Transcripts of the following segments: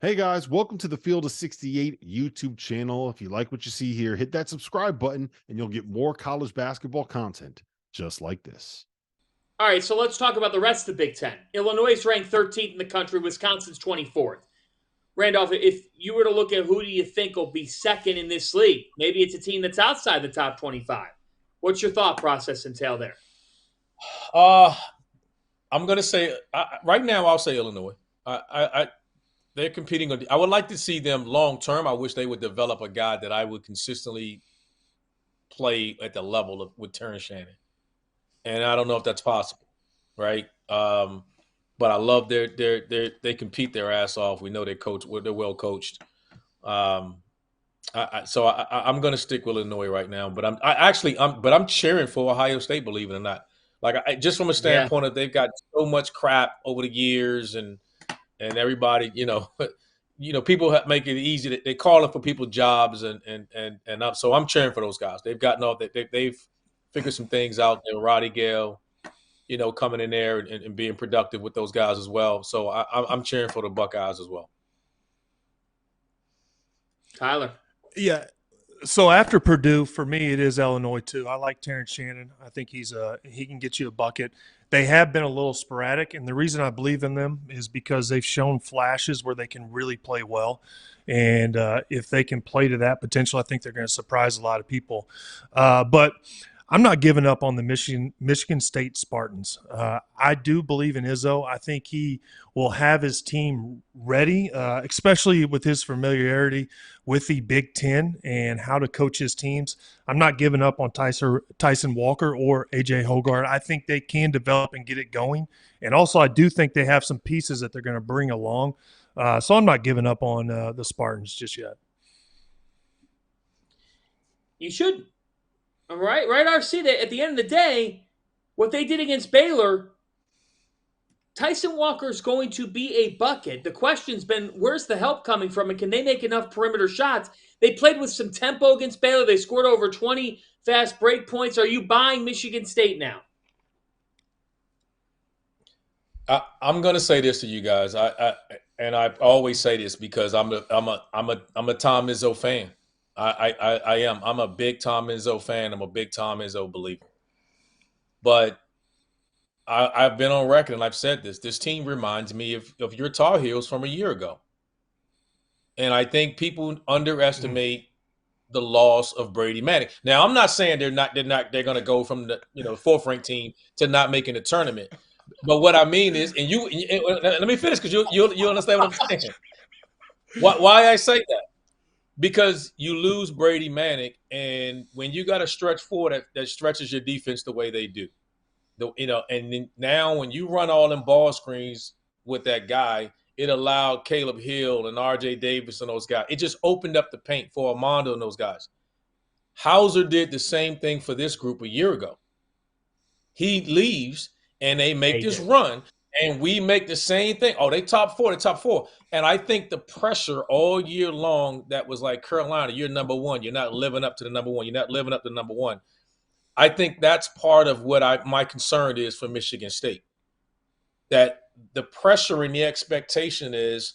Hey guys, welcome to the Field of 68 YouTube channel. If you like what you see here, hit that subscribe button and you'll get more college basketball content just like this. All right, so let's talk about the rest of the Big Ten. Illinois is ranked 13th in the country. Wisconsin's 24th. Randolph, if you were to look at who do you think will be second in this league, maybe it's a team that's outside the top 25. What's your thought process entail there? Uh, I'm gonna say right now. I'll say Illinois. They're competing. I would like to see them long term. I wish they would develop a guy that I would consistently play at the level of with Terrence Shannon, and I don't know if that's possible, right? But I love they compete their ass off. We know they coach. They're well coached. Um, I'm going to stick with Illinois right now, but I'm cheering for Ohio State, believe it or not. Like just from a Yeah. standpoint of they've got so much crap over the years, and everybody, people make it easy. They calling for people jobs, so I'm cheering for those guys. They've gotten off. They've figured some things out. There, Roddy Gale, coming in there and being productive with those guys as well. So I'm cheering for the Buckeyes as well. Tyler. Yeah. So after Purdue, for me, it is Illinois too. I like Terrence Shannon. I think he can get you a bucket. They have been a little sporadic, and the reason I believe in them is because they've shown flashes where they can really play well, and if they can play to that potential, I think they're going to surprise a lot of people. But I'm not giving up on the Michigan State Spartans. I do believe in Izzo. I think he will have his team ready, especially with his familiarity with the Big Ten and how to coach his teams. I'm not giving up on Tyson Walker or AJ Hogarth. I think they can develop and get it going. And also, I do think they have some pieces that they're going to bring along. So I'm not giving up on the Spartans just yet. You should. All right, right, RC. At the end of the day, what they did against Baylor, Tyson Walker's going to be a bucket. The question's been where's the help coming from and can they make enough perimeter shots? They played with some tempo against Baylor. They scored over 20 fast break points. Are you buying Michigan State now? I'm going to say this to you guys. I always say this because I'm a Tom Izzo fan. I am. I'm a big Tom Izzo fan. I'm a big Tom Izzo believer. But I've been on record and I've said this. This team reminds me of your Tar Heels from a year ago, and I think people underestimate the loss of Brady Manning. Now, I'm not saying they're going to go from the fourth ranked team to not making the tournament. But what I mean is, let me finish because you understand what I'm saying. Why I say that? Because you lose Brady Manning, and when you got a stretch four that stretches your defense the way they do, and then now when you run all them ball screens with that guy, it allowed Caleb Hill and R.J. Davis and those guys. It just opened up the paint for Armando and those guys. Hauser did the same thing for this group a year ago. He leaves, and they make this run, and we make the same thing. Oh, they top four. And I think the pressure all year long that was like, Carolina, you're number one. You're not living up to the number one. You're not living up to number one. I think that's part of what my concern is for Michigan State. That the pressure and the expectation is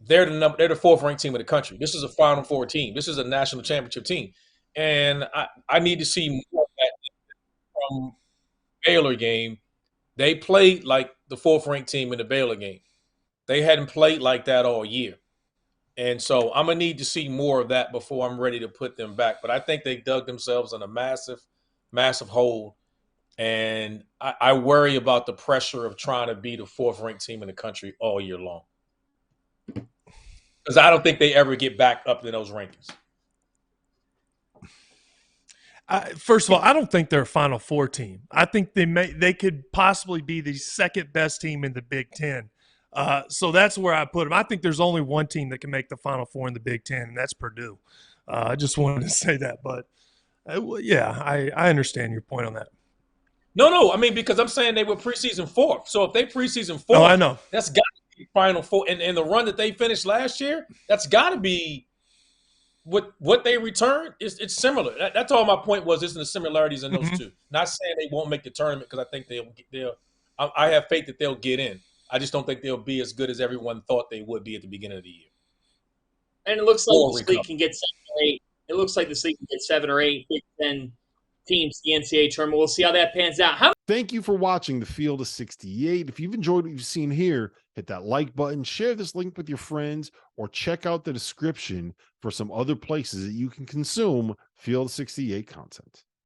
they're the fourth ranked team in the country. This is a Final Four team. This is a national championship team. And I need to see more of that from Baylor game. They played like the fourth ranked team in the Baylor game. They hadn't played like that all year. And so I'm going to need to see more of that before I'm ready to put them back. But I think they dug themselves in a massive, massive hole. And I worry about the pressure of trying to be the fourth ranked team in the country all year long. Because I don't think they ever get back up in those rankings. First of all, I don't think they're a Final Four team. I think they could possibly be the second best team in the Big Ten. So that's where I put them. I think there's only one team that can make the Final Four in the Big Ten, and that's Purdue. I just wanted to say that, but I understand your point on that. No. I mean, because I'm saying they were preseason fourth. So if they preseason fourth, I know that's got to be Final Four. And the run that they finished last year, that's got to be what they returned. It's similar. That's all my point was. Isn't the similarities in those two? Not saying they won't make the tournament because I think they'll. I have faith that they'll get in. I just don't think they'll be as good as everyone thought they would be at the beginning of the year. And it looks like Or this recover. league can get 7 or 8. It looks like this league can get 7 or 8, Big Ten teams, the NCAA tournament. We'll see how that pans out. Thank you for watching the Field of 68. If you've enjoyed what you've seen here, hit that like button, share this link with your friends, or check out the description for some other places that you can consume Field of 68 content.